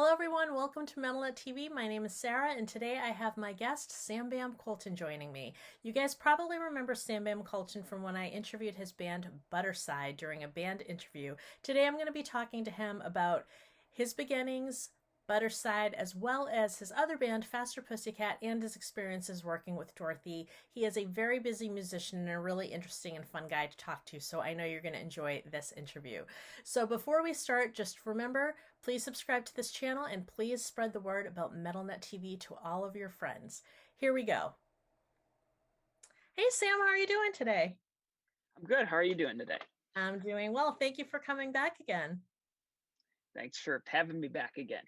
Hello, everyone. Welcome to Metalnet TV. My name is Sara, and today I have my guest, Sam Bam Koltun, joining me. You guys probably remember Sam Bam Koltun from when I interviewed his band Budderside during a band interview. Today I'm going to be talking to him about his beginnings, Budderside, as well as his other band, Faster Pussycat, and his experiences working with Dorothy. He is a very busy musician and a really interesting and fun guy to talk to, so I know you're going to enjoy this interview. So before we start, just remember, please subscribe to this channel and please spread the word about MetalNet TV to all of your friends. Here we go. Hey Sam, how are you doing today? I'm good. How are you doing today? I'm doing well. Thank you for coming back again. Thanks for having me back again.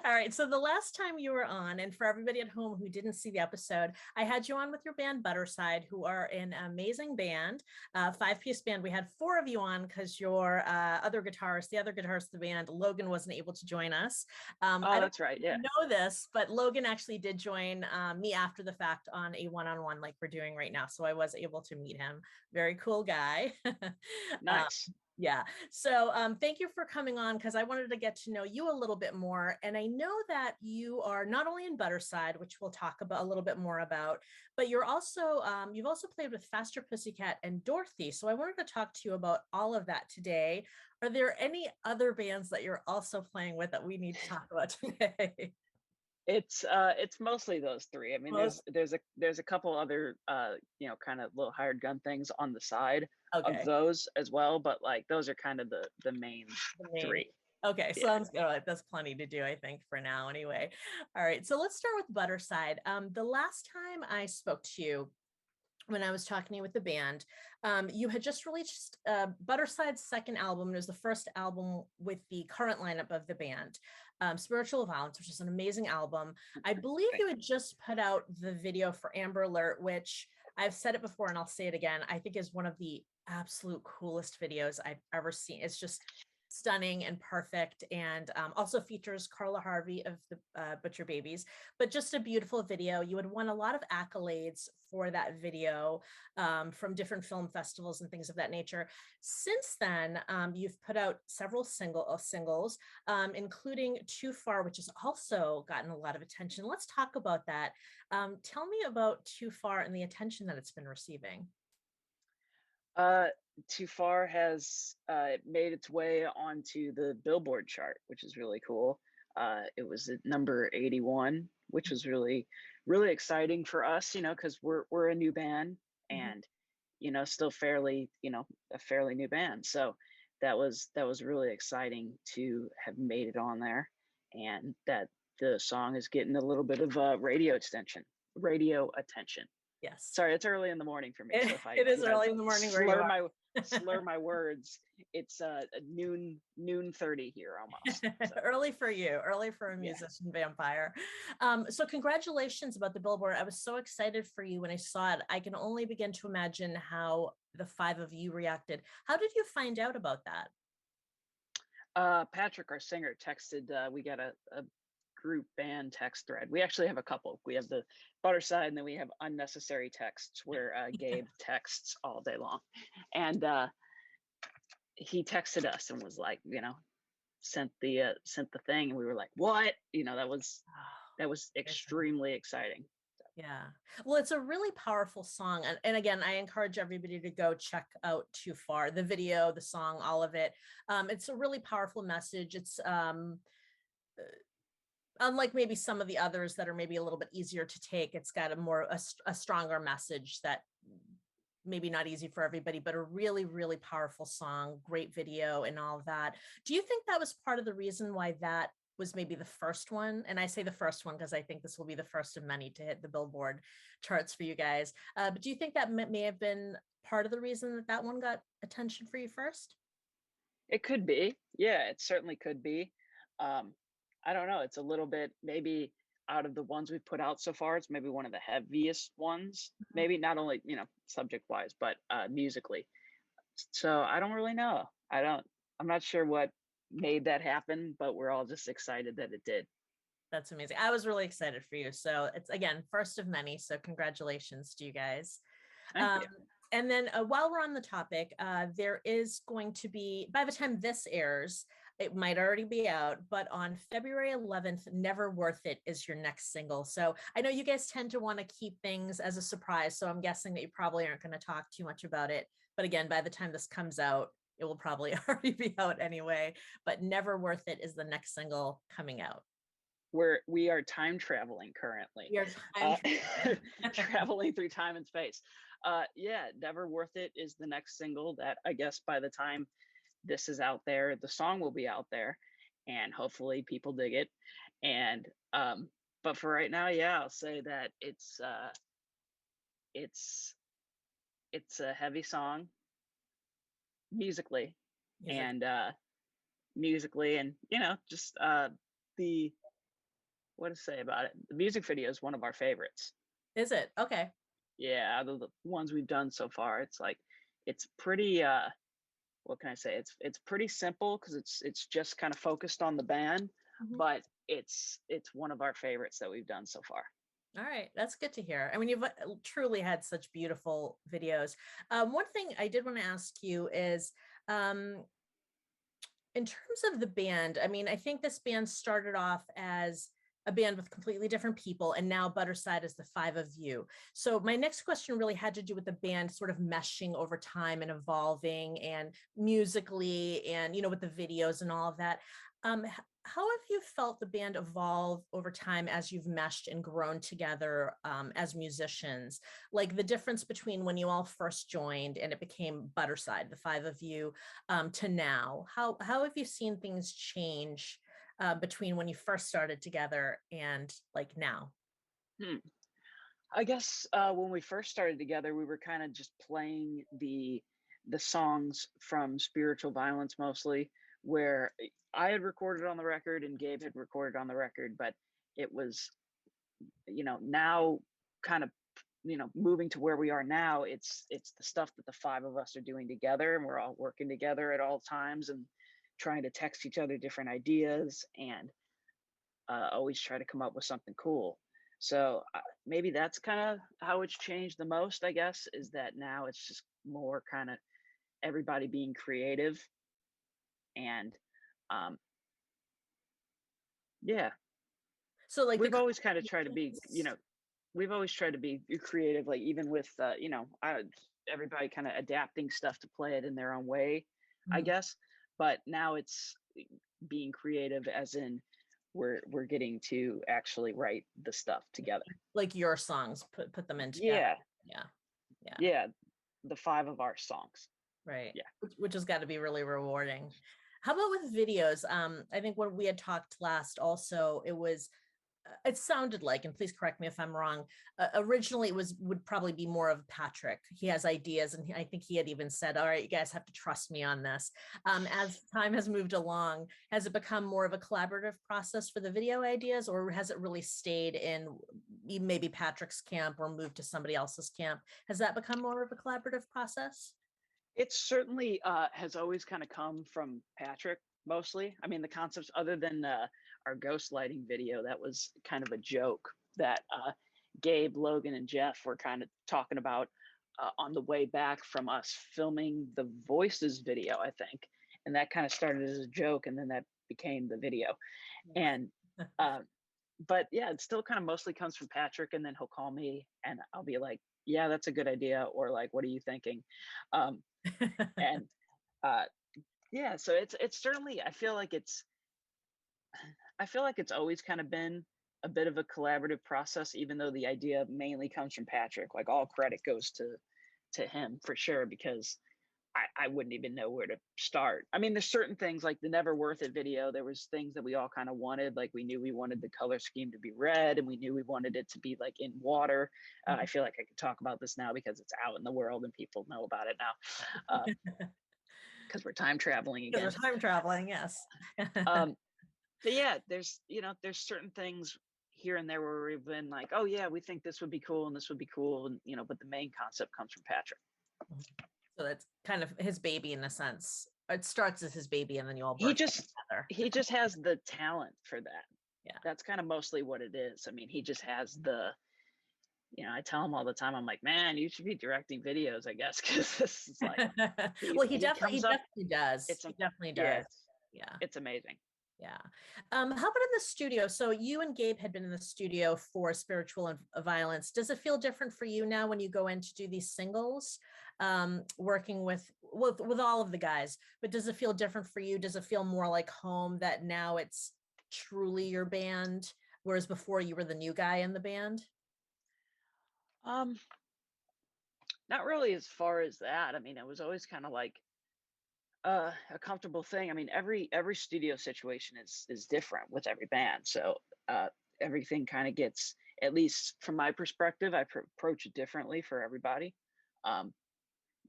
All right. So the last time you were on, and for everybody at home who didn't see the episode, I had you on with your band Budderside, who are an amazing band, five-piece band. We had four of you on because your the other guitarist of the band, Logan, wasn't able to join us. I Oh, don't that's right. Yeah. know this, but Logan actually did join me after the fact on a one-on-one like we're doing right now. So I was able to meet him. Very cool guy. uh, Nice. yeah. So thank you for coming on because I wanted to get to know you a little bit more. And I know that you are not only in Budderside, which we'll talk about a little bit more about, but you've also played with Faster Pussycat and Dorothy. So I wanted to talk to you about all of that today. Are there any other bands that you're also playing with that we need to talk about today? It's mostly those three. I mean, Most there's a couple other kind of little hired gun things on the side of okay. those as well, but like those are kind of the main The main. three. Okay, Yeah. sounds good. That's plenty to do, I think, for now, anyway. All right, so let's start with Butterside. The last time I spoke to you, when I was talking to you with the band, you had just released Butterside's second album. It was the first album with the current lineup of the band, Spiritual Violence, which is an amazing album. I believe Thank you had just put out the video for Amber Alert, which I've said it before and I'll say it again. I think is one of the absolute coolest videos I've ever seen. It's just stunning and perfect, and also features Carla Harvey of the Butcher Babies, but just a beautiful video. You had won a lot of accolades for that video from different film festivals and things of that nature. Since then, you've put out several singles, including Too Far, which has also gotten a lot of attention. Let's talk about that. Tell me about Too Far and the attention that it's been receiving. Uh, Too Far has made its way onto the Billboard chart, which is really cool. It was at number 81, which was really exciting for us, because we're a new band Mhm. and still fairly, a fairly new band. So that was really exciting to have made it on there, and that the song is getting a little bit of radio attention. Yes. Sorry, it's early in the morning for me, so if I, It is early in the morning where you slur are. my words, it's noon 30 here almost. So Early for you, early for a yeah. musician vampire. So congratulations about the Billboard. I was so excited for you when I saw it. I can only begin to imagine how the five of you reacted. How did you find out about that? Patrick, our singer, texted. We got a group band text thread. We actually have a couple. We have the butter side, and then we have unnecessary texts where Gabe texts all day long, and he texted us and was like, sent the thing, and we were like, what? That was extremely exciting. Yeah. Well, it's a really powerful song. And again, I encourage everybody to go check out Too Far, the video, the song, all of it. It's a really powerful message. It's unlike maybe some of the others that are maybe a little bit easier to take. It's got a stronger message that maybe not easy for everybody, but a really, really powerful song, great video, and all of that. Do you think that was part of the reason why that was maybe the first one? And I say the first one because I think this will be the first of many to hit the Billboard charts for you guys. But do you think that may have been part of the reason that that one got attention for you first? It could be. Yeah, it certainly could be. Um, I don't know. It's a little bit, maybe out of the ones we've put out so far, it's maybe one of the heaviest ones. Maybe not only, subject wise, but musically. So I don't really know. I'm not sure what made that happen, but we're all just excited that it did. That's amazing. I was really excited for you. So it's again, first of many. So congratulations to you guys. Thank Um, you. and then while we're on the topic, there is going to be, by the time this airs, It might already be out, but on February 11th, Never Worth It is your next single. So I know you guys tend to want to keep things as a surprise. So I'm guessing that you probably aren't going to talk too much about it. But again, by the time this comes out, it will probably already be out anyway. But Never Worth It is the next single coming out. We are time traveling currently, Your time uh, traveling. traveling through time and space. Yeah, Never Worth It is the next single that I guess by the time this is out there, the song will be out there, and hopefully people dig it. And but for right now, yeah, I'll say that it's it's a heavy song musically, Music. and musically, and just the what to say about it. The music video is one of our favorites. Is it? Okay. Yeah, out of the ones we've done so far, it's like it's pretty what can I say? It's pretty simple because it's just kind of focused on the band, Mhm. but it's one of our favorites that we've done so far. All right, that's good to hear. I mean, you've truly had such beautiful videos. One thing I did want to ask you is, um, in terms of the band, I mean, I think this band started off as a band with completely different people, and now Budderside is the five of you. So my next question really had to do with the band sort of meshing over time and evolving and musically and, with the videos and all of that. How have you felt the band evolve over time as you've meshed and grown together as musicians? Like the difference between when you all first joined and it became Budderside, the five of you, to now. How have you seen things change between when you first started together and like now? Hmm. I guess when we first started together, we were kind of just playing the songs from Spiritual Violence mostly, where I had recorded on the record and Gabe had recorded on the record, but it was now kind of moving to where we are now, it's the stuff that the five of us are doing together, and we're all working together at all times and trying to text each other different ideas, and always try to come up with something cool. So maybe that's kind of how it's changed the most, I guess, is that now it's just more kind of everybody being creative, and um yeah, So like the we've always kind of tried to be, conversations- we've always tried to be creative, like even with everybody kind of adapting stuff to play it in their own way, I Mhm. guess. But now it's being creative, as in we're getting to actually write the stuff together. Like your songs, put them in together. Yeah, Yeah, yeah, yeah, the five of our songs. right. Yeah. Which has got to be really rewarding. How about with videos? I think when we had talked last, also it sounded like, and please correct me if I'm wrong, originally it would probably be more of Patrick. He has ideas, and I think he had even said, all right, you guys have to trust me on this. As time has moved along, has it become more of a collaborative process for the video ideas, or has it really stayed in maybe Patrick's camp or moved to somebody else's camp? Has that become more of a collaborative process? It certainly has always kind of come from Patrick mostly. I mean, the concepts, other than our ghost lighting video, that was kind of a joke that Gabe, Logan, and Jeff were kind of talking about on the way back from us filming the Voices video, I think. And that kind of started as a joke, and then that became the video. And uh, but yeah, it still kind of mostly comes from Patrick, and then he'll call me, and I'll be like, "Yeah, that's a good idea," or like, "What are you thinking?" Um, and uh, yeah, so it's certainly, I feel like it's always kind of been a bit of a collaborative process, even though the idea mainly comes from Patrick. Like all credit goes to him for sure, because I wouldn't even know where to start. I mean, there's certain things like the Never Worth It video. There was things that we all kind of wanted. Like we knew we wanted the color scheme to be red, and we knew we wanted it to be like in water. I feel like I could talk about this now because it's out in the world and people know about it now, because we're time traveling Because we're again. time traveling, yes. Um, but yeah, there's certain things here and there where we've been like, oh yeah, we think this would be cool and this would be cool, and but the main concept comes from Patrick. So that's kind of his baby in a sense. It starts as his baby and then you all He birth it just together. he just has the talent for that. Yeah. That's kind of mostly what it is. I mean, he just has I tell him all the time, I'm like, man, you should be directing videos, I guess, because this is like Well, he he definitely he comes up. definitely does. It's a He definitely Yeah, does. Yeah. It's amazing. Yeah. How about in the studio? So you and Gabe had been in the studio for Spiritual and Violence. Does it feel different for you now when you go in to do these singles, working with all of the guys? But does it feel different for you? Does it feel more like home that now it's truly your band, whereas before you were the new guy in the band? Um, Not really as far as that. I mean, it was always kind of like a comfortable thing. I mean, every studio situation is different with every band. So everything kind of gets, at least from my perspective, approach it differently for everybody. Um,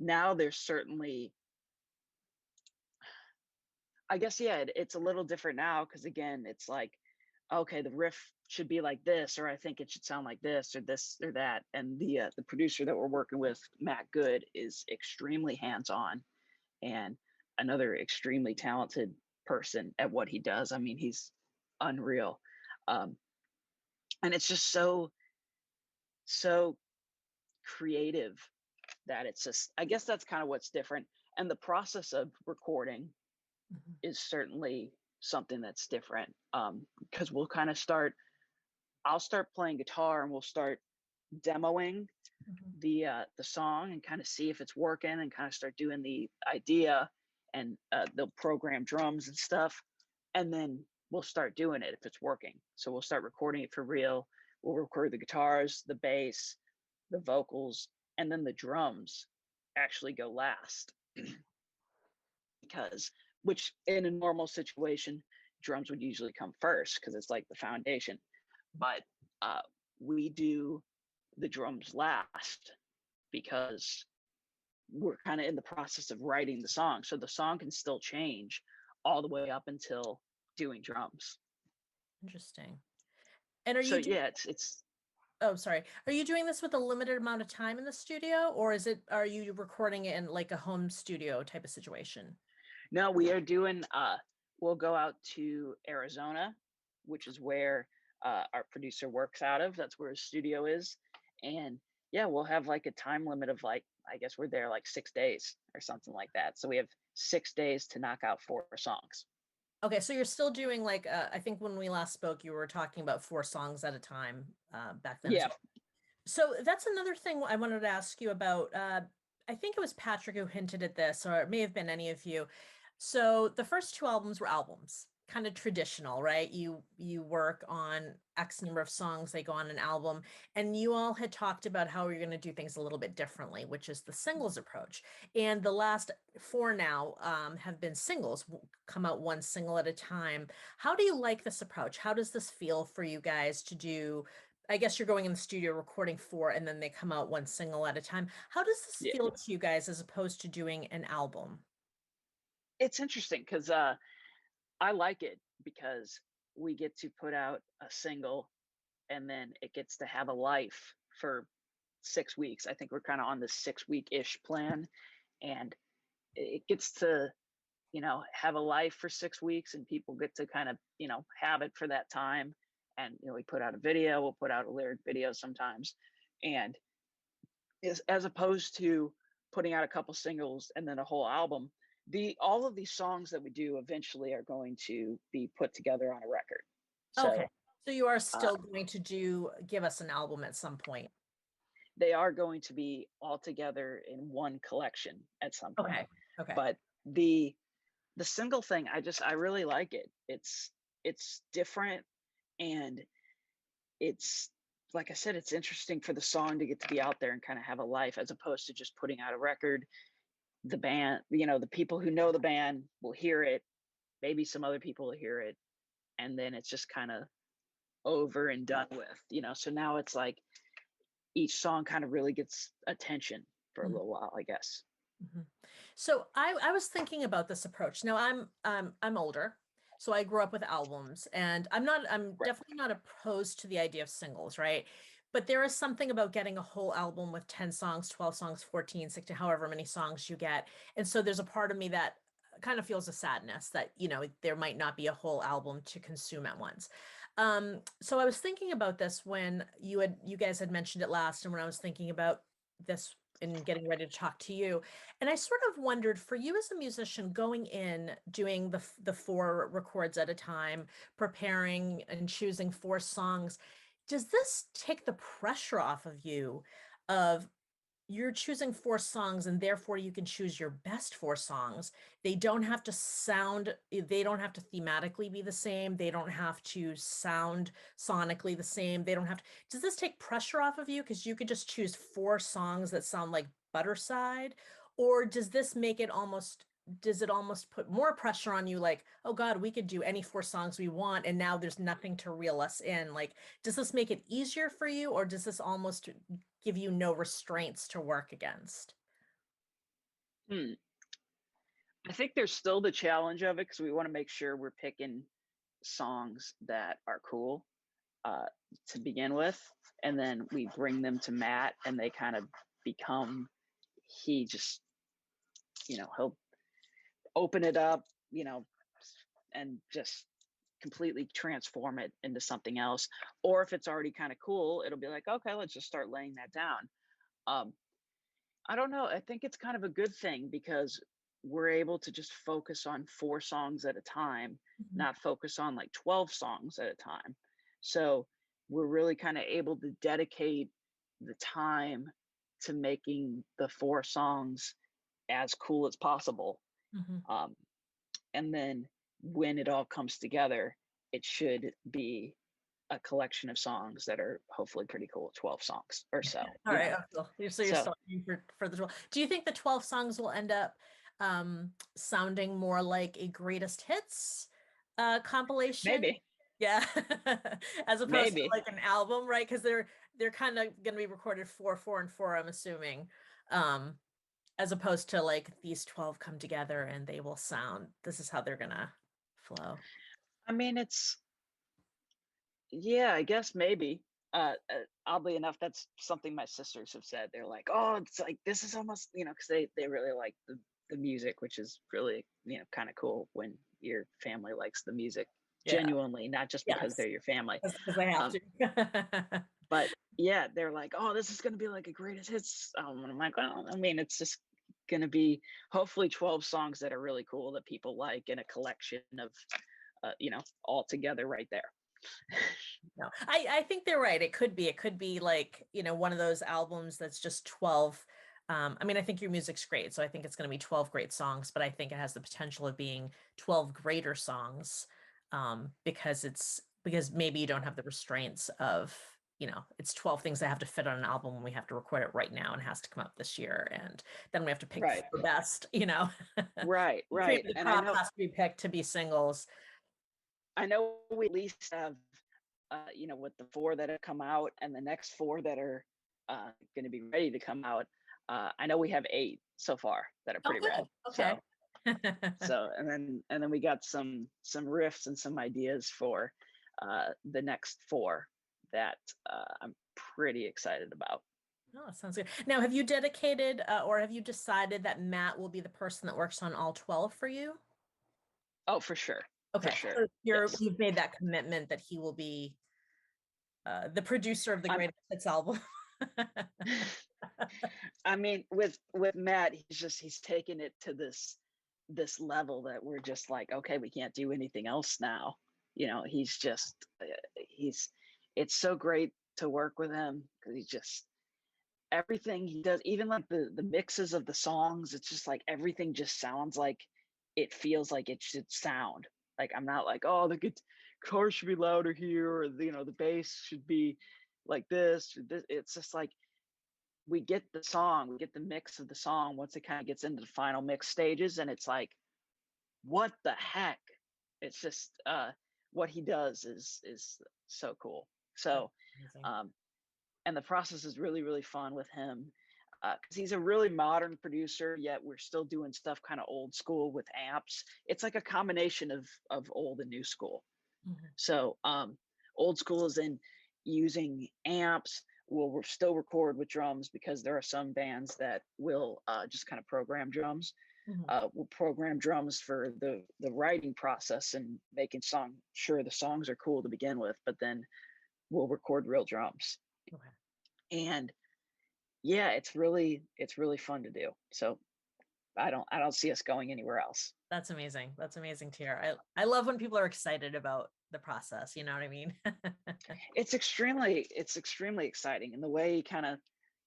Now there's certainly, I guess, yeah, it's a little different now because again, it's like, okay, the riff should be like this, or I think it should sound like this or that. And the producer that we're working with, Matt Good, is extremely hands on and another extremely talented person at what he does. I mean, he's unreal. Um, and it's just so creative that it's just, I guess that's kind of what's different. And the process of recording Mhm. is certainly something that's different. Because we'll kind of start, I'll start playing guitar and we'll start demoing Mhm. the song and kind of see if it's working and kind of start doing the idea, and they'll program drums and stuff, and then we'll start doing it if it's working. So we'll start recording it for real. We'll record the guitars, the bass, the vocals, and then the drums actually go last, because, which in a normal situation, drums would usually come first because it's like the foundation. But uh, we do the drums last because we're kind of in the process of writing the song. So the song can still change all the way up until doing drums. Interesting. And are So you doing, yeah, it's oh, sorry. Are you doing this with a limited amount of time in the studio, or are you recording it in like a home studio type of situation? no, we are doing we'll go out to Arizona, which is where our producer works out of. That's where his studio is. And yeah, we'll have like a time limit of like, I guess we're there like 6 days or something like that. So we have 6 days to knock out 4 songs. Okay, so you're still doing like I think when we last spoke, you were talking about 4 songs at a time back then as Yeah. well. So that's another thing I wanted to ask you about. I think it was Patrick who hinted at this, or it may have been any of you. So the first 2 albums were albums, kind of traditional, right? You work on X number of songs, they go on an album, and you all had talked about how you're going to do things a little bit differently, which is the singles approach. And the last 4 now have been singles, come out one single at a time. How do you like this approach? How does this feel for you guys to do? I guess you're going in the studio recording 4 and then they come out one single at a time. How does this Yeah. feel to you guys as opposed to doing an album? It's interesting because I like it because we get to put out a single and then it gets to have a life for 6 weeks. I think we're kind of on the 6 week ish plan, and it gets to, have a life for 6 weeks, and people get to kind of, have it for that time. And, we put out a video, we'll put out a lyric video sometimes. And as opposed to putting out a couple singles and then a whole album, all of these songs that we do eventually are going to be put together on a record. Okay. So So you are uh, still going to give us an album at some point. they are going to be all together in one collection at some point. Okay. Okay. But the single thing, I really like it. It's different, and it's, like I said, it's interesting for the song to get to be out there and kind of have a life as opposed to just putting out a record. The band, the people who know the band will hear it, maybe some other people will hear it, and then it's just kind of over and done with. So now it's like each song kind of really gets attention for a Mhm. little while, I guess. Mhm. So I was thinking about this approach. Now I'm older, so I grew up with albums, and I'm Right. definitely not opposed to the idea of singles, right? But there is something about getting a whole album with 10 songs, 12 songs, 14, 16, however many songs you get. And so there's a part of me that kind of feels a sadness that, there might not be a whole album to consume at once. So I was thinking about this when you guys had mentioned it last, and when I was thinking about this in getting ready to talk to you. And I sort of wondered for you as a musician going in, doing the four records at a time, preparing and choosing four songs, does this take the pressure off of you of you're choosing four songs and therefore you can choose your best four songs. They don't have to sound, they don't have to thematically be the same. They don't have to sound sonically the same. They don't have to. Does this take pressure off of you? Because you could just choose four songs that sound like Budderside? Or does this make it almost, does it almost put more pressure on you? Like, oh God, we could do any four songs we want, and now there's nothing to reel us in. Like, does this make it easier for you, or does this almost give you no restraints to work against? Hmm. I think there's still the challenge of it because we want to make sure we're picking songs that are cool uh, to begin with, and then we bring them to Matt, and they kind of become. He just, he'll open it up, and just completely transform it into something else. Or if it's already kind of cool, it'll be like, okay, let's just start laying that down. Um, I don't know. I think it's kind of a good thing because we're able to just focus on four songs at a time, Mhm. not focus on like 12 songs at a time. So we're really kind of able to dedicate the time to making the four songs as cool as possible. Mhm. Um, and then when it all comes together, it should be a collection of songs that are hopefully pretty cool, 12 songs or so, All right. Oh, cool. So you're So still aiming for the 12. Do you think the 12 songs will end up sounding more like a greatest hits compilation? maybe, Yeah. As opposed to maybe. like an album, right? Because they're kind of going to be recorded four, four, and four, I'm assuming. Um, as opposed to like these 12 come together and they will sound, this is how they're gonna flow. I mean, yeah, I guess maybe. Oddly enough, that's something my sisters have said. They're like, "Oh, it's like this is almost, because they really like the music, which is really, kind of cool when your family likes the music Yeah. genuinely, not just because Yes. they're your family. Because I have Um, to. but yeah, they're like, "Oh, this is gonna be like a greatest hits." And I'm like, "Well, I mean, it's just gonna be hopefully 12 songs that are really cool that people like, and a collection of, all together right there." No, I think they're right. It could be like, one of those albums that's just 12. I mean, I think your music's great, so I think it's going to be 12 great songs, but I think it has the potential of being 12 greater songs, because maybe you don't have the restraints of, it's 12 things that have to fit on an album when we have to record it right now and it has to come out this year, and then we have to pick Right, the best, right, the cream right. of the And crop has to be picked to be singles. I know we at least have, with the four that have come out and the next four that are going to be ready to come out. I know we have eight so far that are Oh, pretty rad. good. Okay. And then we got some riffs and some ideas for the next four that I'm pretty excited about. Oh, sounds good. Now, have you dedicated or have you decided that Matt will be the person that works on all 12 for you? Oh, for sure, for Okay. sure. So Yes. you've made that commitment that he will be the producer of the I'm greatest hits album. I mean, with Matt, he's taken it to this level that we're just like, okay, we can't do anything else now. He's just he's it's so great to work with him because he's just everything he does, even like the mixes of the songs, it's just like everything just sounds like it feels like it should sound. Like I'm not like, oh, the guitar should be louder here, or the bass should be like this. It's just like we get the song, we get the mix of the song once it kind of gets into the final mix stages, and it's like, what the heck? It's just what he does is so cool. That's So, amazing. um, and the process is really really fun with him because he's a really modern producer, yet we're still doing stuff kind of old school with amps. It's like a combination of old and new school. Mhm. So old school is in using amps. We'll still record with drums because there are some bands that will just kind of program drums. Mhm. We'll program drums for the writing process and making sure the songs are cool to begin with, but then we'll record real drums. Okay. And yeah, it's really fun to do. So I don't see us going anywhere else. That's amazing. That's amazing to hear. I love when people are excited about the process, you know what I mean? It's extremely exciting, and the way he kind of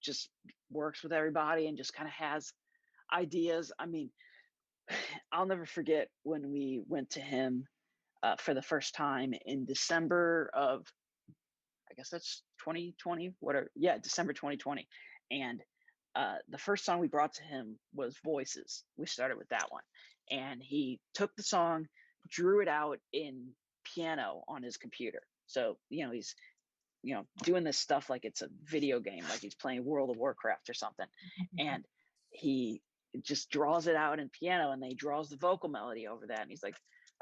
just works with everybody and just kind of has ideas. I mean, I'll never forget when we went to him for the first time in December of, I guess that's 2020, whatever. Yeah, December 2020. And the first song we brought to him was Voices. We started with that one. And he took the song, drew it out in piano on his computer. So, he's, doing this stuff like it's a video game, like he's playing World of Warcraft or something. And he just draws it out in piano and then he draws the vocal melody over that. And he's like,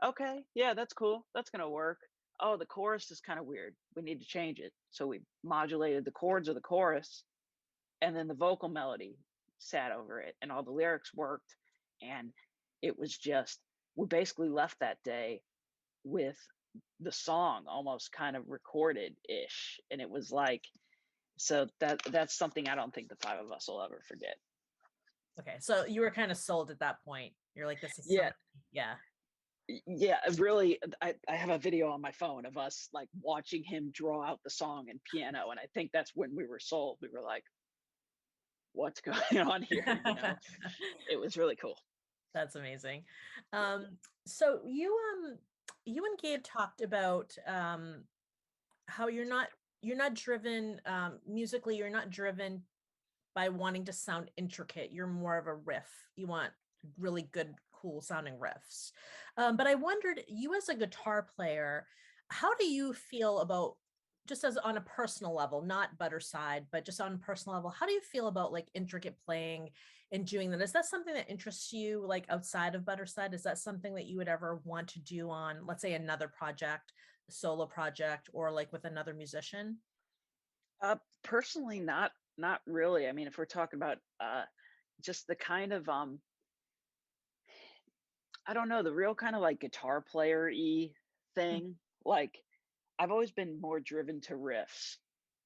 okay, yeah, that's cool. That's going to work. Oh, the chorus is kind of weird. We need to change it. So we modulated the chords of the chorus and then the vocal melody sat over it and all the lyrics worked. And it was just, we basically left that day with the song almost kind of recorded ish. And it was like, so that's something I don't think the five of us will ever forget. Okay, so you were kind of sold at that point. You're like, this is Yeah, something, yeah. yeah, really. I have a video on my phone of us like watching him draw out the song in piano, and I think that's when we were sold. We were like, "What's going on here?" It was really cool. That's amazing. So you and Gabe talked about how you're not driven musically, you're not driven by wanting to sound intricate. You're more of a riff. You want really good, cool sounding riffs. But I wondered, you as a guitar player, how do you feel about, just as on a personal level, not Budderside, but just on a personal level, how do you feel about like intricate playing and doing that? Is that something that interests you like outside of Budderside? Is that something that you would ever want to do on, let's say, another project, a solo project, or like with another musician? Personally, not really. I mean, if we're talking about just the kind of I don't know, the real kind of like guitar player-y Mm. thing. Like I've always been more driven to riffs.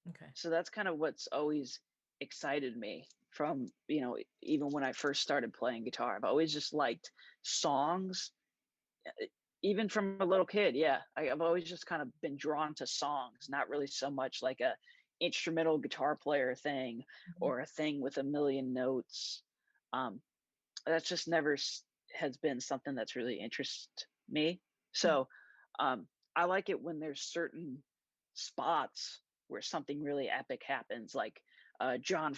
Okay. So that's kind of what's always excited me from, even when I first started playing guitar. I've always just liked songs, even from a little kid. Yeah. I've always just kind of been drawn to songs, not really so much like a instrumental guitar player thing Mhm. or a thing with a million notes. Um, that's just never has been something that's really interested me. Mhm. So I like it when there's certain spots where something really epic happens, like John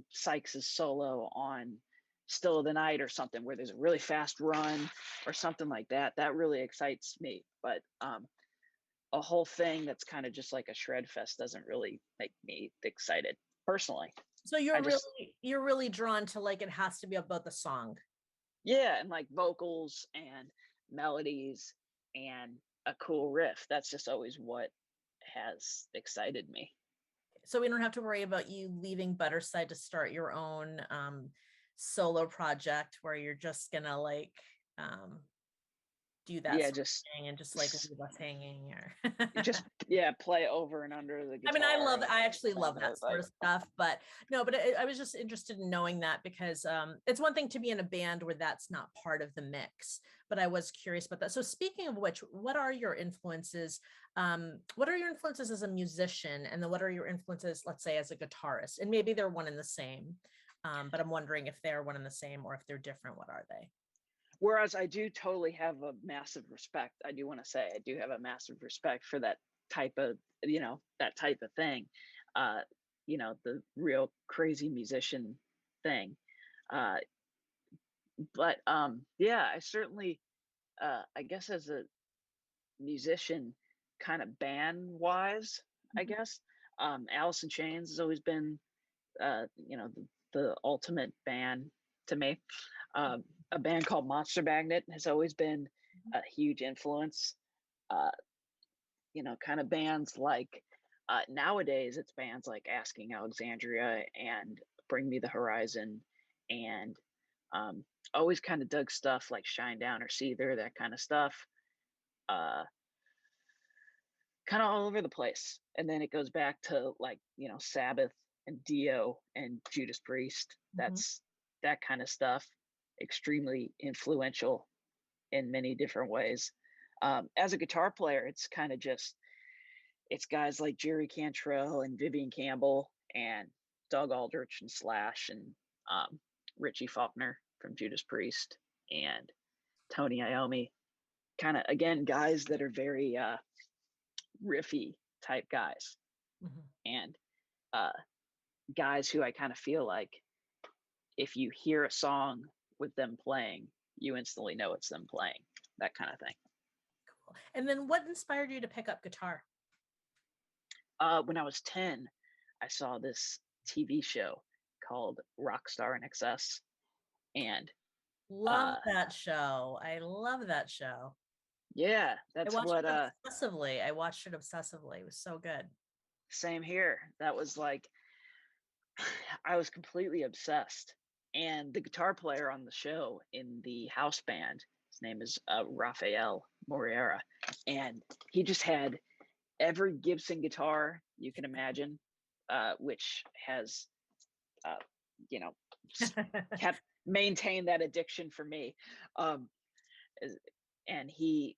Sykes's solo on "Still of the Night" or something, where there's a really fast run or something like that. That really excites me. But a whole thing that's kind of just like a shred fest doesn't really make me excited personally. So I just you're really drawn to like it has to be about the song. Yeah, and like vocals and melodies and a cool riff. That's just always what has excited me. So we don't have to worry about you leaving Budderside to start your own solo project where you're just gonna like um do that Yeah, sort of thing and just like s- leave us hanging or just yeah, play over and under the I mean, guitar I actually thing. love that sort of stuff, but no, but I was just interested in knowing that because it's one thing to be in a band where that's not part of the mix, but I was curious about that. So speaking of which, what are your influences? What are your influences as a musician? And then what are your influences, let's say, as a guitarist? And maybe they're one and the same, but I'm wondering if they're one and the same or if they're different. What are they? Whereas I do totally have a massive respect. I do want to say I do have a massive respect for that type of, that type of thing. Uh, the real crazy musician thing. Uh, but yeah, I certainly I guess as a musician, kind of band wise, I Mhm. guess Alice in Chains has always been the ultimate band to me. A band called Monster Magnet has always been a huge influence. Uh, kind of bands like nowadays it's bands like Asking Alexandria and Bring Me the Horizon, and um, always kind of dug stuff like Shine Down or Seether, that kind of stuff. Uh, kind of all over the place. And then it goes back to like, Sabbath and Dio and Judas Priest. Hmm. That's that kind of stuff. Extremely influential in many different ways. As a guitar player, it's kind of just it's guys like Jerry Cantrell and Vivian Campbell and Doug Aldrich and Slash and um, Richie Faulkner from Judas Priest and Tony Iommi. Kind of again guys that are very riffy type guys Hmm. and uh, guys who I kind of feel like if you hear a song with them playing, you instantly know it's them playing. That kind of thing. Cool. And then what inspired you to pick up guitar? When I was 10, I saw this TV show called Rockstar in Excess, and Love uh, that show. I love that show. yeah, I that's watched what. it obsessively. I watched it obsessively. It was so good. Same here. That was like I was completely obsessed. And the guitar player on the show in the house band, his name is Rafael Moreira, and he just had every Gibson guitar you can imagine, which has, uh, you know, kept maintained that addiction for me. Um, and he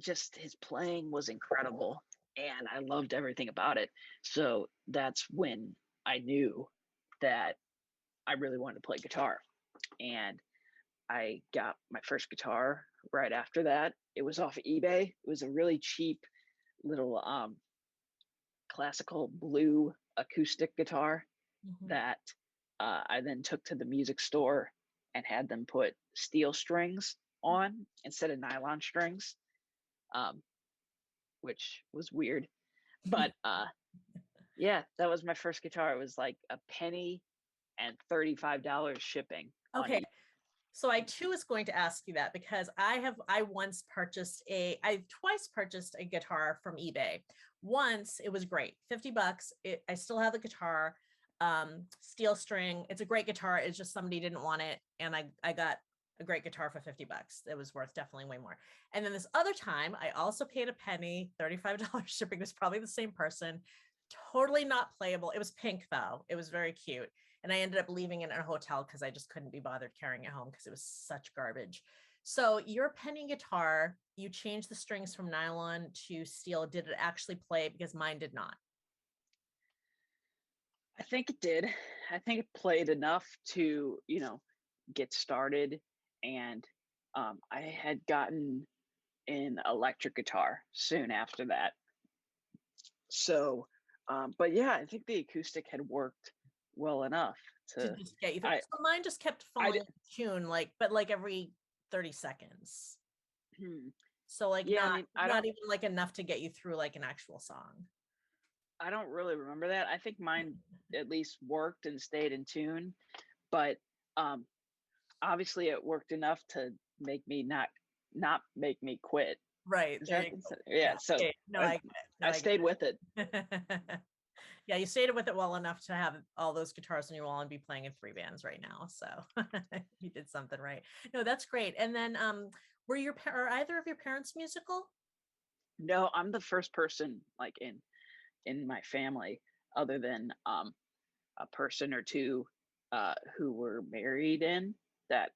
just his playing was incredible, and I loved everything about it. So that's when I knew that I really wanted to play guitar, and I got my first guitar right after that. It was off of eBay. It was a really cheap little classical blue acoustic guitar Mhm. that I then took to the music store and had them put steel strings on instead of nylon strings, um, which was weird. But yeah, that was my first guitar. It was like a penny and $35 shipping on Okay, eBay. so I too is going to ask you that because I once purchased I twice purchased a guitar from eBay. Once it was great, $50. I still have the guitar, steel string. It's a great guitar. It's just somebody didn't want it, and I got a great guitar for $50. It was worth definitely way more. And then this other time, I also paid a penny, $35 shipping. It was probably the same person. Totally not playable. It was pink though. It was very cute, and I ended up leaving it in a hotel because I just couldn't be bothered carrying it home because it was such garbage. So your penny guitar, you changed the strings from nylon to steel. Did it actually play? Because mine did not. I think it did. I think it played enough to, get started. And I had gotten an electric guitar soon after that. So, but yeah, I think the acoustic had worked well enough To to, just get you through. I, So mine just kept I, falling tune, like every 30 seconds. hmm, So like yeah, I not mean, not even like enough to get you through like an actual song. I don't really remember that. I think mine at least worked and stayed in tune, but um, obviously it worked enough to make me not make me quit. Right. Is There that you go. yeah? Yeah. So Okay. No, I, I get it. No, I I get stayed with it. it. Yeah, you stayed with it well enough to have all those guitars on your wall and be playing in three bands right now. So you did something right. No, that's great. And then were are either of your parents musical? No, I'm the first person like in my family, other than a person or two who were married in that.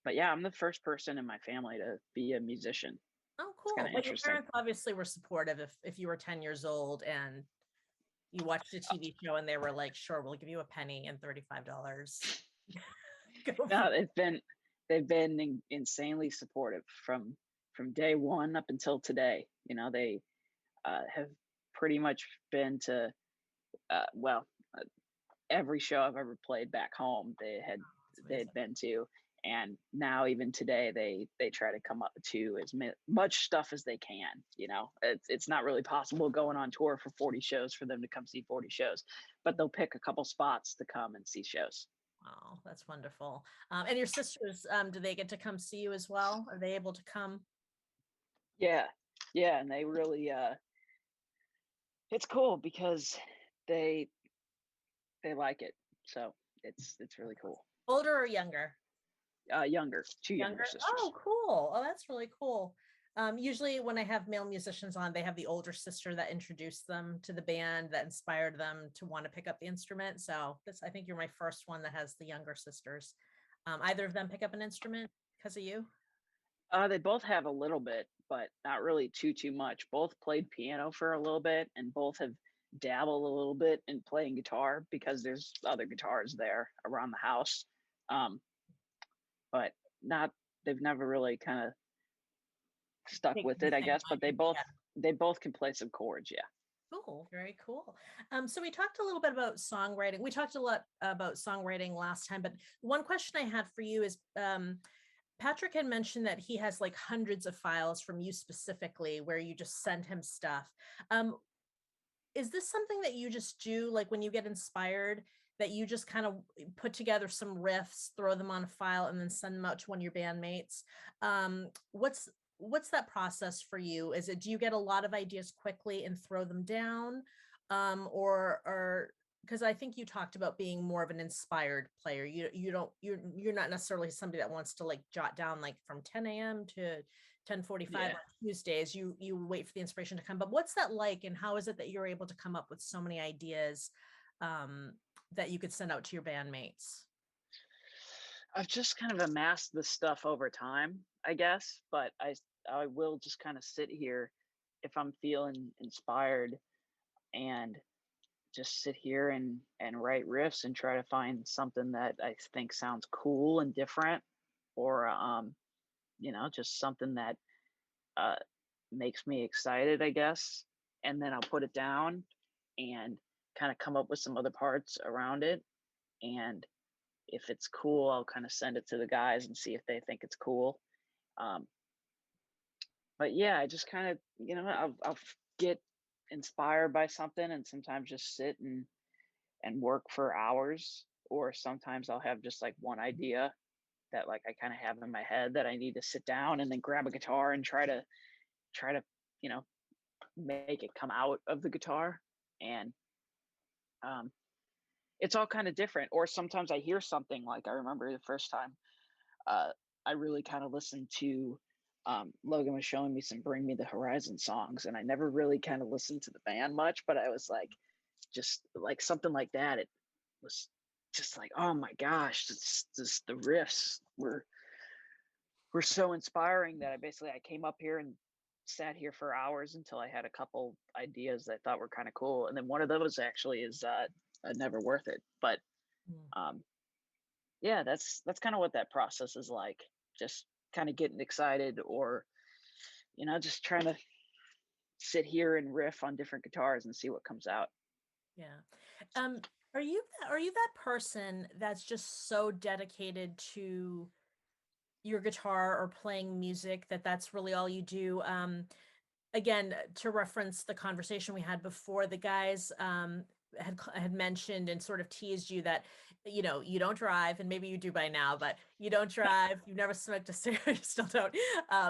But yeah, I'm the first person in my family to be a musician. Oh, It's kind cool. of But your interesting. parents obviously were supportive if you were 10 years old and you watched a TV show and they were like, sure, we'll give you a penny and $35. Go for No, they've been insanely supportive from day one up until today. They have pretty much been to well every show I've ever played back home. It's They'd amazing. been to, and now even today they try to come up to as much stuff as they can. It's not really possible going on tour for 40 shows for them to come see 40 shows, but they'll pick a couple spots to come and see shows. Wow, that's wonderful. And your sisters, do they get to come see you as well? Are they able to come? Yeah, yeah, and they really it's cool because they they like it, so it's really cool. Older or younger? Younger, two younger Younger. Oh, sisters. cool. Oh, that's really cool. Usually when I have male musicians on, they have the older sister that introduced them to the band, that inspired them to want to pick up the instrument. So this, I think you're my first one that has the younger sisters. Either of them pick up an instrument because of you? They both have a little bit, but not really too much. Both played piano for a little bit, and both have dabbled a little bit in playing guitar because there's other guitars there around the house. Um, but not they've never really kind of stuck Take with the it, I thing guess. But on. Yeah. they both can play some chords. Yeah. Cool, very cool. So we talked a little bit about songwriting. We talked a lot about songwriting last time, but one question I had for you is Patrick had mentioned that he has like hundreds of files from you specifically where you just send him stuff. Um, is this something that you just do like when you get inspired, that you just kind of put together some riffs, throw them on a file, and then send them out to one of your bandmates? What's that process for you? Is it, do you get a lot of ideas quickly and throw them down? Or because I think you talked about being more of an inspired player. You don't you're not necessarily somebody that wants to like jot down like from 10 a.m. to 10:45 Yeah. on Tuesdays. You wait for the inspiration to come. But what's that like, and how is it that you're able to come up with so many ideas that you could send out to your bandmates? I've just kind of amassed this stuff over time, I guess, but I will just kind of sit here if I'm feeling inspired and just sit here and write riffs and try to find something that I think sounds cool and different, or just something that uh makes me excited, I guess. And then I'll put it down and kind of come up with some other parts around it. And if it's cool, I'll kind of send it to the guys and see if they think it's cool. Um, but yeah, I just kind of, get inspired by something and sometimes just sit and work for hours. Or sometimes I'll have just like one idea that like I kind of have in my head that I need to sit down and then grab a guitar and try to, you know, make it come out of the guitar. And um, it's all kind of different. Or sometimes I hear something like I remember the first time uh, I really kind of listened to Logan was showing me some Bring Me the Horizon songs, and I never really kind of listened to the band much, but I was like, just like something like that. It was just like, oh my gosh, it's just the riffs were so inspiring that I came up here and sat here for hours until I had a couple ideas that I thought were kind of cool, and then one of those actually is Never Worth It. But Mm. um, yeah, that's kind of what that process is like. Just kind of getting excited, or just trying to sit here and riff on different guitars and see what comes out. Yeah. Um, are you that person that's just so dedicated to your guitar or playing music that that's really all you do? Again, to reference the conversation we had before, the guys had mentioned and sort of teased you that you don't drive, and maybe you do by now, but you don't drive, you've never smoked a cigarette, you still don't.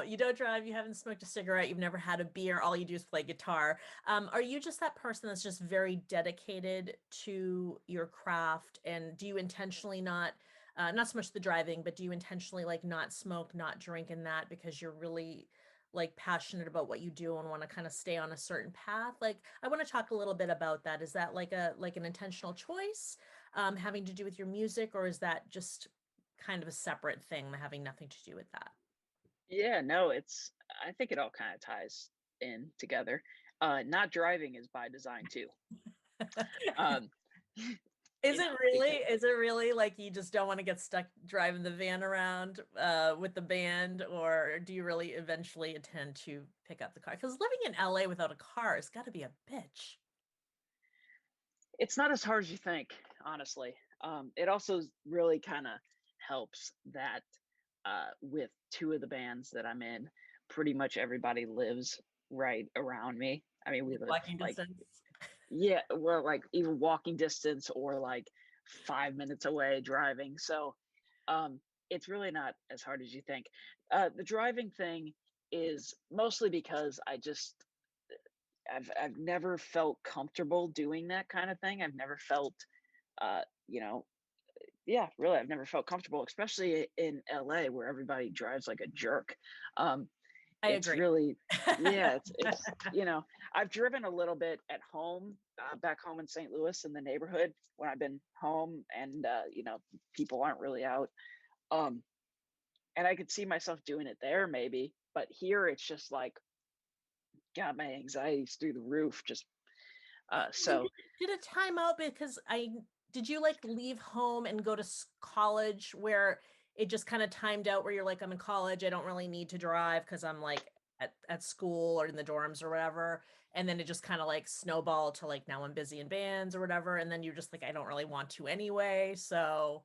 You don't drive, you haven't smoked a cigarette, you've never had a beer, all you do is play guitar. Are you just that person that's just very dedicated to your craft, and do you intentionally not so much the driving, but do you intentionally like not smoke, not drink in that because you're really like passionate about what you do and want to kind of stay on a certain path? Like, I want to talk a little bit about that. Is that like an intentional choice, having to do with your music, or is that just kind of a separate thing having nothing to do with that? Yeah, no, I think it all kind of ties in together. Not driving is by design too. Um, because Is it really like you just don't want to get stuck driving the van around with the band, or do you really eventually intend to pick up the car? Because living in LA without a car has got to be a bitch. it's not as hard as you think, honestly. It also really kind of helps that with two of the bands that I'm in, pretty much everybody lives right around me. I mean, we live Walking like, distance. yeah, well, like even walking distance or like 5 minutes away driving. So um, it's really not as hard as you think. The driving thing is mostly because I've never felt comfortable doing that kind of thing. I've never felt, uh, you know, yeah, really, I've never felt comfortable, especially in LA where everybody drives like a jerk. Um, I it's agree. really, yeah, it's, I've driven a little bit at home, back home in St. Louis in the neighborhood when I've been home and, people aren't really out. Um, and I could see myself doing it there maybe, but here it's just like, God, my anxiety's through the roof. Just, And so did a timeout because I did you like leave home and go to college where it just kind of timed out where you're like, I'm in college, I don't really need to drive because I'm like at school or in the dorms or whatever. And then it just kind of like snowballed to like now I'm busy in bands or whatever. And then you're just like, I don't really want to anyway. So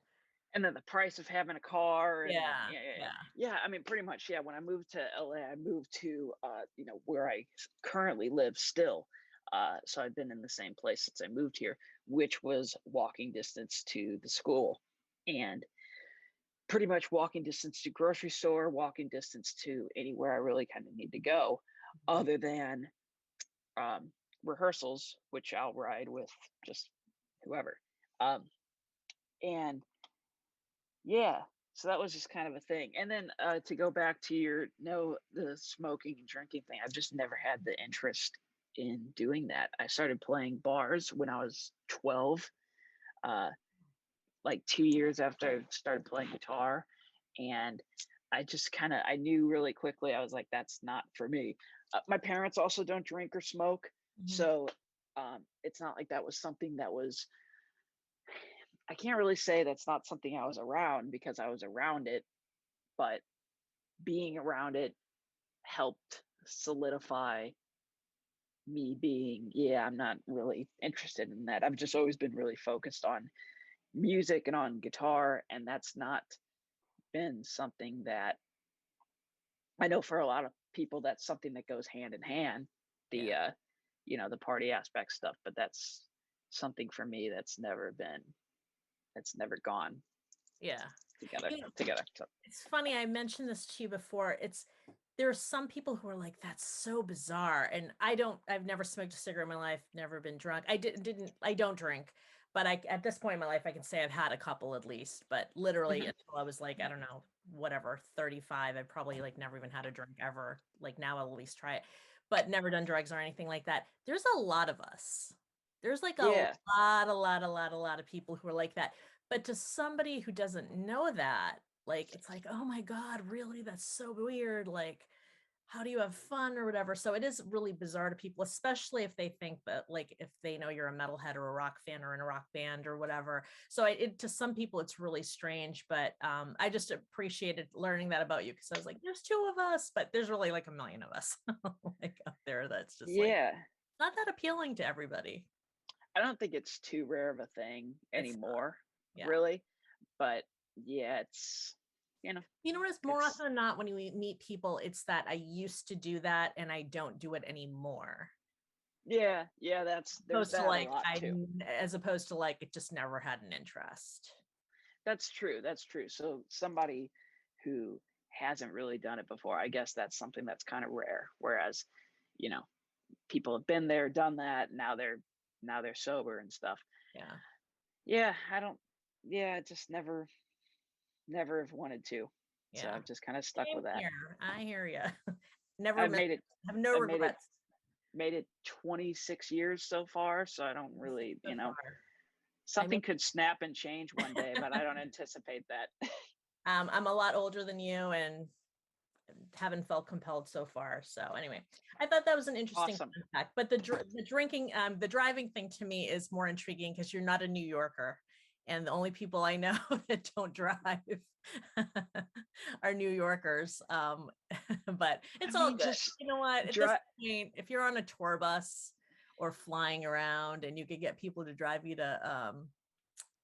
and then the price of having a car and then yeah, yeah, yeah, yeah. yeah. Yeah, I mean pretty much, yeah, when I moved to LA, I moved to where I currently live still. So I've been in the same place since I moved here, which was walking distance to the school and pretty much walking distance to grocery store, walking distance to anywhere I really kind of need to go other than um rehearsals, which I'll ride with just whoever. Um and Yeah, so that was just kind of a thing. And then to go back to your no the smoking and drinking thing, I've just never had the interest in doing that. I started playing bars when I was 12, uh, like 2 years after I started playing guitar, and I just kind of I knew really quickly. I was like, that's not for me. My parents also don't drink or smoke, Mhm. so it's not like that was something that was. I can't really say that's not something I was around because I was around it, but being around it helped solidify me being, yeah, I'm not really interested in that. I've just always been really focused on music and on guitar, and that's not been something that I know for a lot of people that's something that goes hand in hand, the Yeah. the party aspect stuff, but that's something for me that's never gone Yeah. together You know, together. So it's funny, I mentioned this to you before. There are some people who are like, that's so bizarre. And I've never smoked a cigarette in my life, never been drunk. I don't drink, but at this point in my life, I can say I've had a couple at least, but literally mhm. until I was like, I don't know, whatever, 35, I probably like never even had a drink ever. Like now I'll at least try it, but never done drugs or anything like that. There's a lot of us. There's like Yeah, a lot of people who are like that. But to somebody who doesn't know that, like it's like, oh my God, really? That's so weird. Like, how do you have fun or whatever? So it is really bizarre to people, especially if they think that, like, if they know you're a metalhead or a rock fan or in a rock band or whatever. So to some people, it's really strange. But I just appreciated learning that about you because I was like, there's two of us, but there's really like a million of us like out there. That's just like yeah. not that appealing to everybody. I don't think it's too rare of a thing It's anymore, yeah. really. But yeah, it's you know, You notice more it's often than not when you meet people, it's that I used to do that and I don't do it anymore. yeah, yeah, there's Opposed to that a like lot too. as opposed to like it just never had an interest. That's true. That's true. So somebody who hasn't really done it before, I guess that's something that's kind of rare. Whereas, you know, people have been there, done that, now they're sober and stuff. Yeah. Yeah, I don't yeah, just never have wanted to. So Yeah. I've just kind of stuck Same with that. here. I hear you. Never I've miss made it have no I've made it regrets made it 26 years so far, so I don't really, so far. I mean, something could snap and change one day, but I don't anticipate that. I'm a lot older than you and haven't felt compelled so far. So anyway, I thought that was an interesting Awesome. fun fact. But the drinking, the driving thing to me is more intriguing because you're not a New Yorker, and the only people I know that don't drive are New Yorkers. But I it's all mean, good. just You know what? At this drive. point, if you're on a tour bus or flying around and you could get people to drive you to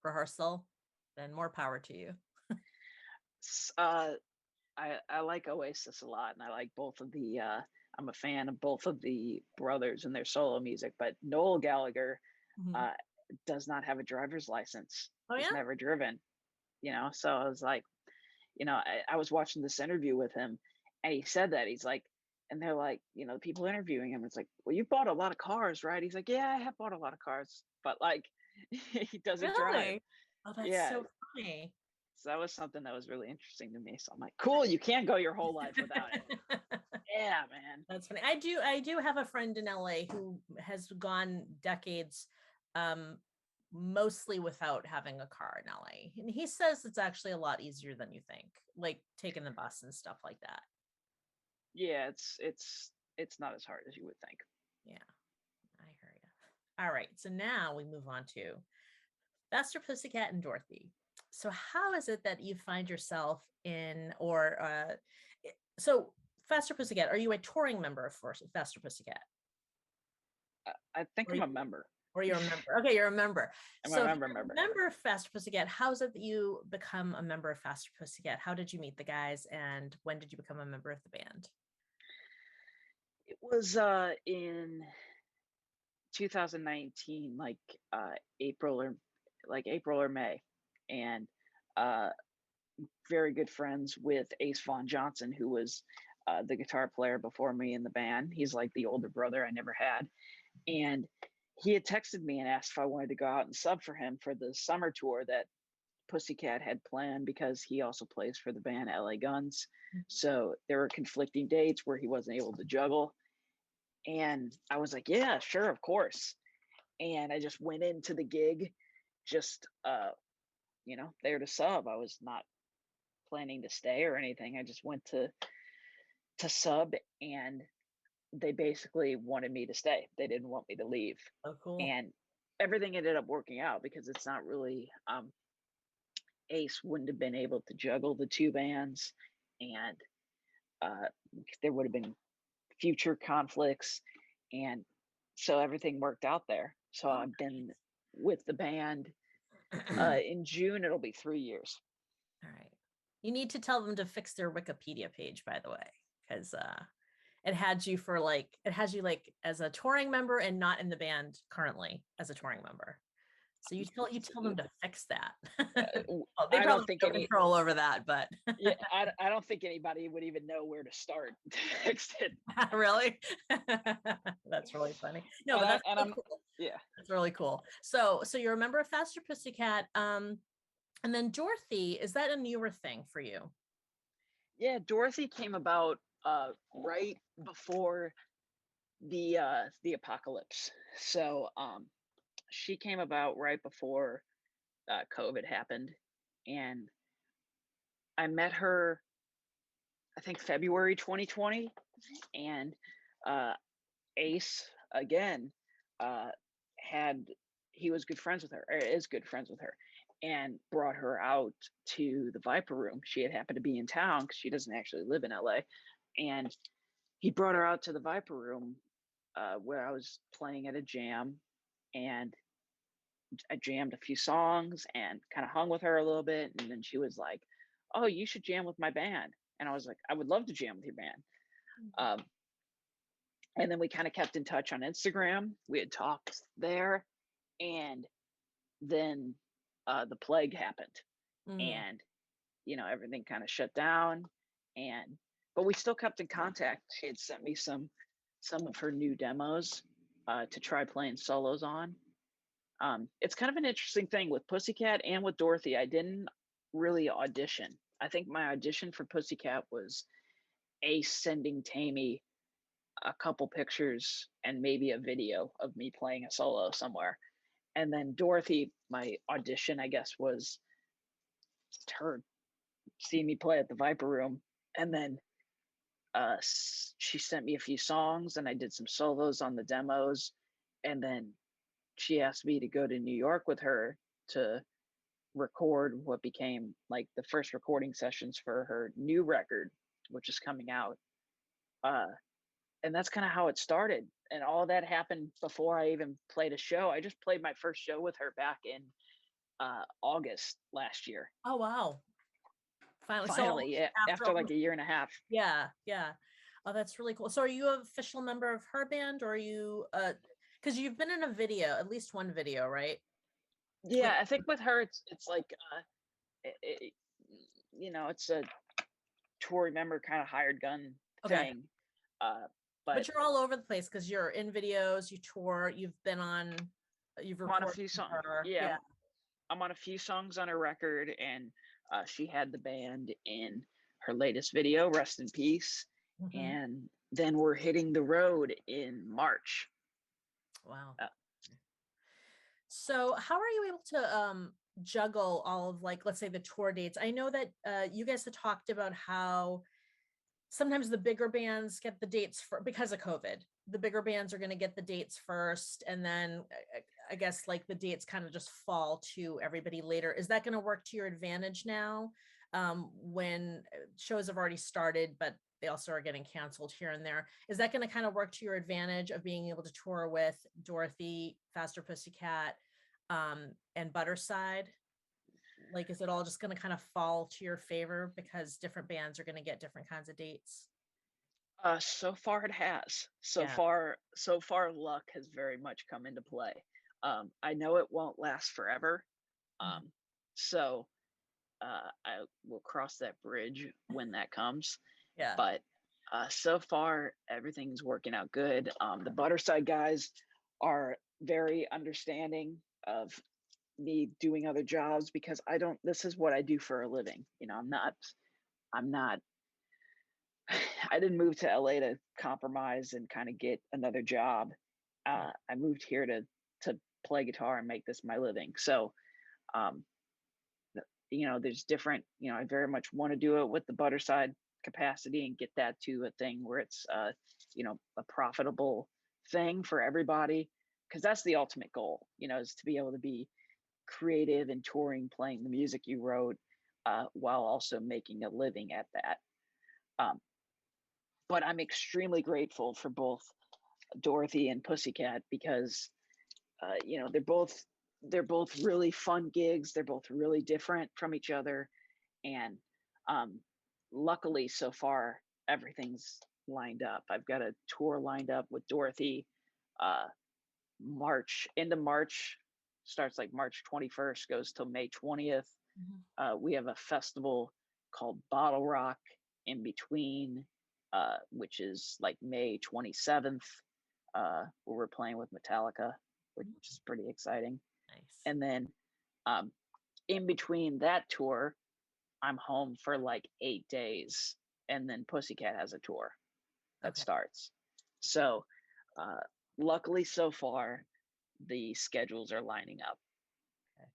rehearsal, then more power to you. I like Oasis a lot, and I like both of the. I'm a fan of both of the brothers and their solo music, but Noel Gallagher Mhm. uh, does not have a driver's license. Oh He's yeah, never driven. So I was like, I was watching this interview with him, and he said that he's like, and they're like, the people interviewing him, it's like, well, you bought a lot of cars, right? He's like, yeah, I have bought a lot of cars, but like, he doesn't drive. really? Oh, that's Yeah, so funny. so that was something that was really interesting to me. So I'm like, cool, you can't go your whole life without it. Yeah, man. That's funny. I do have a friend in LA who has gone decades mostly without having a car in LA. And he says it's actually a lot easier than you think, like taking the bus and stuff like that. Yeah, it's not as hard as you would think. Yeah, I hear you. All right, so now we move on to Faster Pussycat and Dorothy. So how is it that you find yourself in, or so Faster Pussycat, are you a touring member of Faster Pussycat? I think Or I'm a member. or you're a member? Okay, you're a member. I'm a So if member. you're a member of Faster Pussycat, how is it that you become a member of Faster Pussycat? How did you meet the guys, and when did you become a member of the band? It was in 2019, like April or April or May, and uh, very good friends with Ace Vaughn Johnson, who was the guitar player before me in the band. He's like the older brother I never had, and he had texted me and asked if I wanted to go out and sub for him for the summer tour that Pussycat had planned because he also plays for the band LA Guns. So there were conflicting dates where he wasn't able to juggle. And I was like, yeah, sure, of course. And I just went into the gig just there to sub. I was not planning to stay or anything. I just went to sub, and they basically wanted me to stay. They didn't want me to leave. Oh, cool. And everything ended up working out because it's not really Ace wouldn't have been able to juggle the two bands, and uh, there would have been future conflicts, and so everything worked out there. So Oh, I've been with the band. nice. In June, it'll be 3 years. All right. You need to tell them to fix their Wikipedia page, by the way, because it has you like as a touring member and not in the band currently as a touring member. So you tell them to fix that. Well, they I probably don't think have no any. control over that, but Yeah, I don't think anybody would even know where to start to fix it. really, that's really funny. No, And but I that's and really I'm cool. yeah. That's really cool. So you're a member of Faster Pussycat, and then Dorothy, is that a newer thing for you? Yeah, Dorothy came about right before the apocalypse. So she came about right before COVID happened, and I met her I think February 2020, and uh, Ace again uh, had he was good friends with her, or is good friends with her, and brought her out to the Viper Room. She had happened to be in town because she doesn't actually live in LA, and he brought her out to the Viper Room where I was playing at a jam, and I jammed a few songs and kind of hung with her a little bit, and then she was like, "Oh, you should jam with my band," and I was like, "I would love to jam with your band." Um, and then we kind of kept in touch on Instagram. We had talked there, and then the plague happened, Mm. and everything kind of shut down, and but we still kept in contact. She had sent me some of her new demos to try playing solos on. It's kind of an interesting thing with Pussycat and with Dorothy. I didn't really audition. I think my audition for Pussycat was Ace sending Tammy a couple pictures and maybe a video of me playing a solo somewhere. And then Dorothy, my audition, I guess, was her seeing me play at the Viper Room. And then she sent me a few songs and I did some solos on the demos. And then she asked me to go to New York with her to record what became like the first recording sessions for her new record, which is coming out. Uh, and that's kind of how it started. And all that happened before I even played a show. I just played my first show with her back in August last year. Oh wow. Finally. So Finally, yeah, after like a year and a half. yeah, yeah. Oh, that's really cool. So are you an official member of her band, or are you because you've been in a video, at least one video, right? With Yeah, I think with her, it's like it, it, it's a tour member kind of hired gun okay. thing. But But you're all over the place because you're in videos, you tour, you've I'm on a recorded few with songs. her. Yeah, Yeah. I'm on a few songs on her record, and she had the band in her latest video, Rest in Peace. Hmm. And then we're hitting the road in March. Wow. Uh, So how are you able to juggle all of, like, let's say the tour dates? I know that you guys had talked about how sometimes the bigger bands get the dates for, because of COVID. The bigger bands are going to get the dates first, and then I guess like the dates kind of just fall to everybody later. Is that going to work to your advantage now, when shows have already started, but they also are getting canceled here and there? Is that going to kind of work to your advantage of being able to tour with Dorothy, Faster Pussycat, and Budderside? Like, is it all just going to kind of fall to your favor because different bands are going to get different kinds of dates? so far it has. Yeah. So far luck has very much come into play. I know it won't last forever. Mhm. Um, so I will cross that bridge when that comes. Yeah. But so far everything's working out good. The Butterside guys are very understanding of me doing other jobs because I don't. This is what I do for a living. You know, I'm not. I'm not. I didn't move to LA to compromise and kind of get another job. Yeah. I moved here to play guitar and make this my living. So, um, there's different. I very much want to do it with the Butterside capacity and get that to a thing where it's, a profitable thing for everybody. Because that's the ultimate goal. Is to be able to be creative and touring, playing the music you wrote, while also making a living at that. Um, but I'm extremely grateful for both Dorothy and Pussycat because they're both really fun gigs. They're both really different from each other, and um, luckily so far everything's lined up. I've got a tour lined up with Dorothy. Uh, March into March starts like March 21st, goes till May 20th. Mhm. We have a festival called Bottle Rock in between, which is like May 27th, where we're playing with Metallica, which Mhm. is pretty exciting. Nice. And then um, in between that tour, I'm home for like 8 days, and then Pussycat has a tour that Okay. starts. So, uh, luckily, so far, the schedules are lining up. Okay.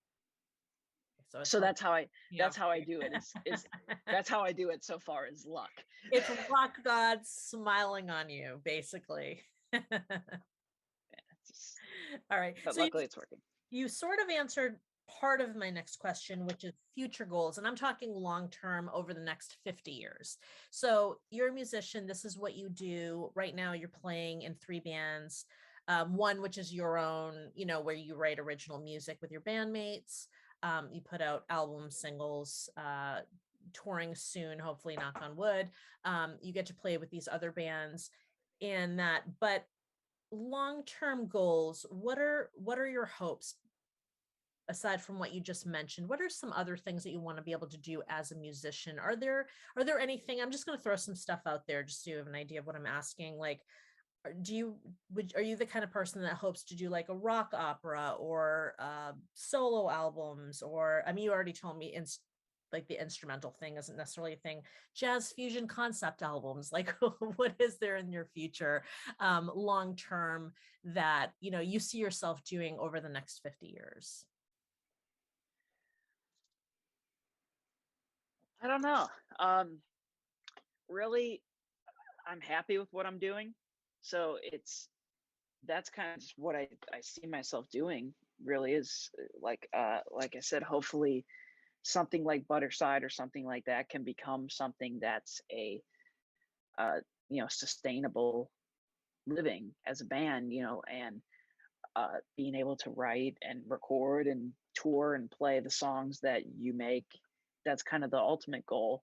So it's So working that's out for how I you. do it. Is That's how I do it so far is luck. It's rock God smiling on you, basically. Just, All right. but So you luckily, it's working. you sort of answered part of my next question, which is future goals. And I'm talking long term over the next 50 years. So you're a musician. This is what you do. Right now, you're playing in three bands. One, which is your own, where you write original music with your bandmates. You put out albums, singles, touring soon, hopefully, knock on wood. You get to play with these other bands in that. But long-term goals, what are your hopes aside from what you just mentioned? What are some other things that you want to be able to do as a musician? Are there anything? I'm just going to throw some stuff out there just so you have an idea of what I'm asking. Like, are you the kind of person that hopes to do like a rock opera or solo albums? Or, I mean, you already told me like the instrumental thing isn't necessarily a thing. Jazz fusion concept albums, like what is there in your future, long term, that you see yourself doing over the next 50 years? I don't know. Um, Really, I'm happy with what I'm doing. So that's kind of just what I see myself doing. Really is like I said, hopefully something like Butterside or something like that can become something that's a uh, sustainable living as a band, and being able to write and record and tour and play the songs that you make. That's kind of the ultimate goal.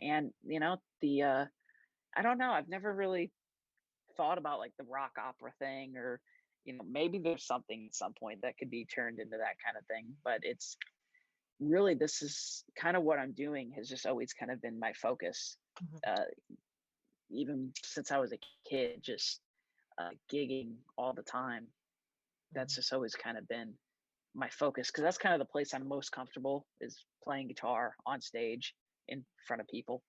And the I don't know. I've never really thought about like the rock opera thing, or maybe there's something at some point that could be turned into that kind of thing. But it's really, this is kind of what I'm doing, has just always kind of been my focus, Mhm. uh, even since I was a kid, just gigging all the time. That's Mhm. just always kind of been my focus, because that's kind of the place I'm most comfortable, is playing guitar on stage in front of people.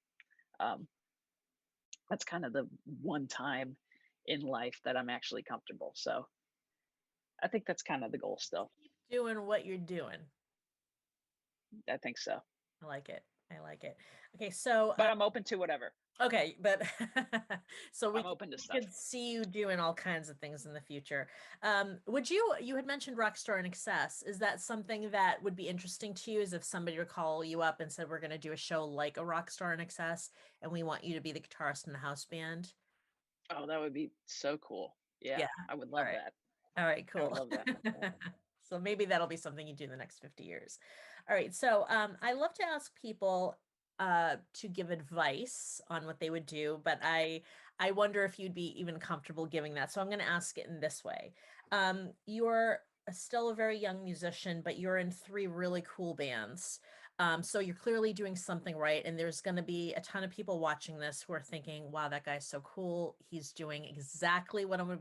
Um, That's kind of the one time in life that I'm actually comfortable. So I think that's kind of the goal still. Keep doing what you're doing. I think so. I like it. I like it. Okay, so But I'm open to whatever. okay, but so I'm open to we stuff. could see you doing all kinds of things in the future. Would you had mentioned Rockstar in Excess. Is that something that would be interesting to you? Is if somebody would call you up and said we're going to do a show like a Rockstar in Excess and we want you to be the guitarist in the house band? Oh, that would be so cool. Yeah. Yeah, I would All love right. that. All right, I would cool. love that. So maybe that'll be something you do in the next 50 years. All right, so I love to ask people to give advice on what they would do, but I wonder if you'd be even comfortable giving that. So I'm going to ask it in this way. You're still a very young musician, but you're in three really cool bands. So you're clearly doing something right, and there's going to be a ton of people watching this who are thinking, "Wow, that guy's so cool. He's doing exactly what I want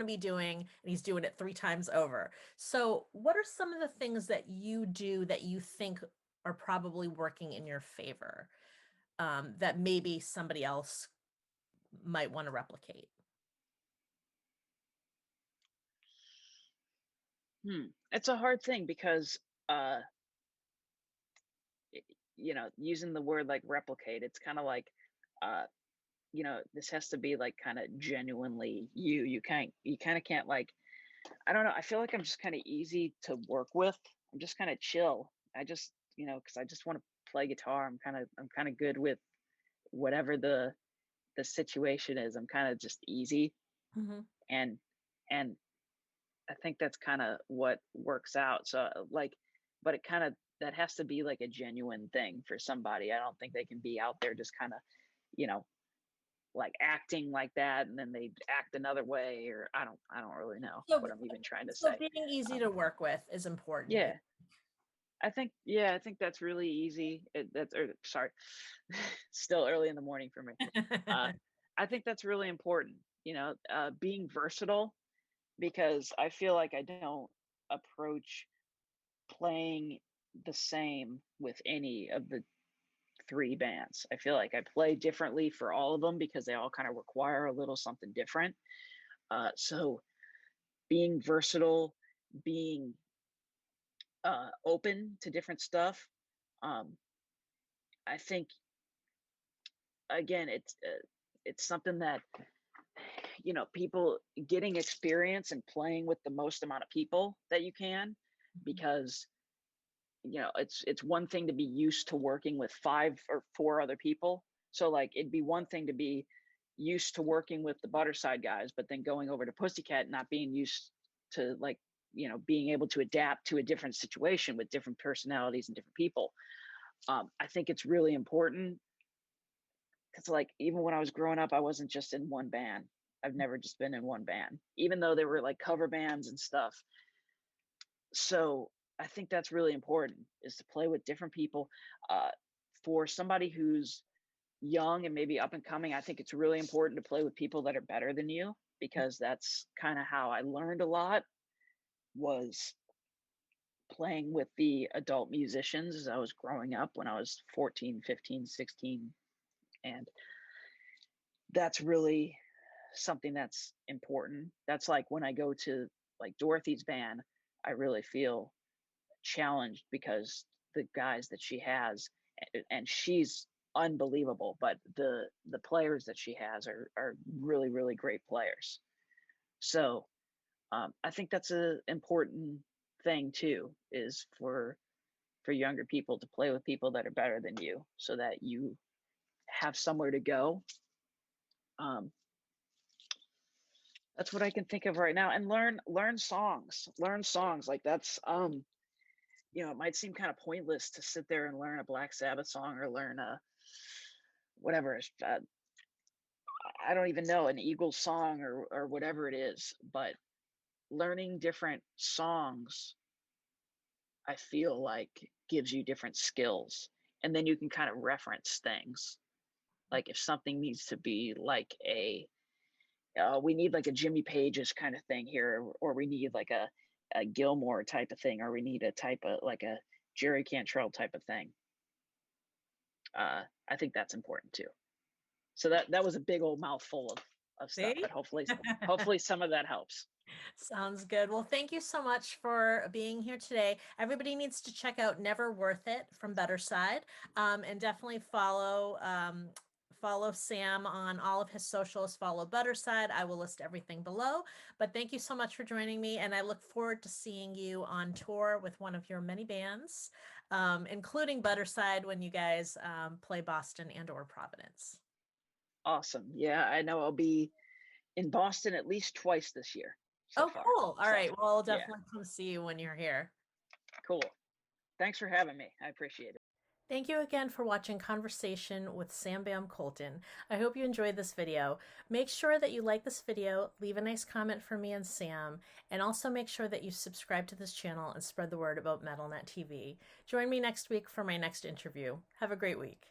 to be doing, and he's doing it three times over." So, what are some of the things that you do that you think are probably working in your favor, that maybe somebody else might want to replicate? It's a hard thing because uh y- using the word like replicate, it's kind of like uh this has to be like kind of genuinely you. You kind of can't like, I don't know. I feel like I'm just kind of easy to work with. I'm just kind of chill. I just, because I just want to play guitar. I'm kind of good with whatever the situation is. I'm kind of just easy, Hmm. and and I think that's kind of what works out. So like, but it kind of that has to be like a genuine thing for somebody. I don't think they can be out there just kind of, you know, like acting like that and then they act another way, or I don't really know So, what I'm even trying to so say. being easy Um, to work with is important. yeah, I think that's really easy. That's or sorry, still early in the morning for me. Uh, I think that's really important. Being versatile, because I feel like I don't approach playing the same with any of the three bands. I feel like I play differently for all of them because they all kind of require a little something different. So being versatile, being open to different stuff. Um, I think again, it's something that people getting experience and playing with the most amount of people that you can, because it's one thing to be used to working with five or four other people. So like it'd be one thing to be used to working with the Budderside guys, but then going over to Pussycat, not being used to like being able to adapt to a different situation with different personalities and different people. I think it's really important because like even when I was growing up, I wasn't just in one band. I've never just been in one band, even though there were like cover bands and stuff. So I think that's really important, is to play with different people. Uh, for somebody who's young and maybe up and coming, I think it's really important to play with people that are better than you, because that's kind of how I learned a lot, was playing with the adult musicians as I was growing up when I was 14, 15, 16. And that's really something that's important. That's like when I go to like Dorothy's band, I really feel challenged because the guys that she has, and she's unbelievable, but the players that she has are really really great players. So I think that's a important thing too, is for younger people to play with people that are better than you so that you have somewhere to go. um, that's what I can think of right now. And learn songs like that's it might seem kind of pointless to sit there and learn a Black Sabbath song or learn a whatever. I don't even know, an Eagles song or whatever it is, but learning different songs, I feel like gives you different skills, and then you can kind of reference things. Like if something needs to be like we need like a Jimmy Page's kind of thing here, or we need like a Gilmore type of thing, or we need a type of like a Jerry Cantrell type of thing. I think that's important too. So that was a big old mouthful of stuff, See? but hopefully some of that helps. Sounds good. Well, thank you so much for being here today. Everybody needs to check out Never Worth It from Budderside, and definitely follow Sam on all of his socials. Follow Budderside. I will list everything below. But thank you so much for joining me, and I look forward to seeing you on tour with one of your many bands, including Budderside when you guys play Boston and/or Providence. Awesome. Yeah, I know I'll be in Boston at least twice this year so Oh, far. cool. All So, right. Well, I'll yeah, definitely come see you when you're here. cool. Thanks for having me. I appreciate it. Thank you again for watching Conversation with Sam Bam Koltun. I hope you enjoyed this video. Make sure that you like this video, leave a nice comment for me and Sam, and also make sure that you subscribe to this channel and spread the word about MetalNet TV. Join me next week for my next interview. Have a great week.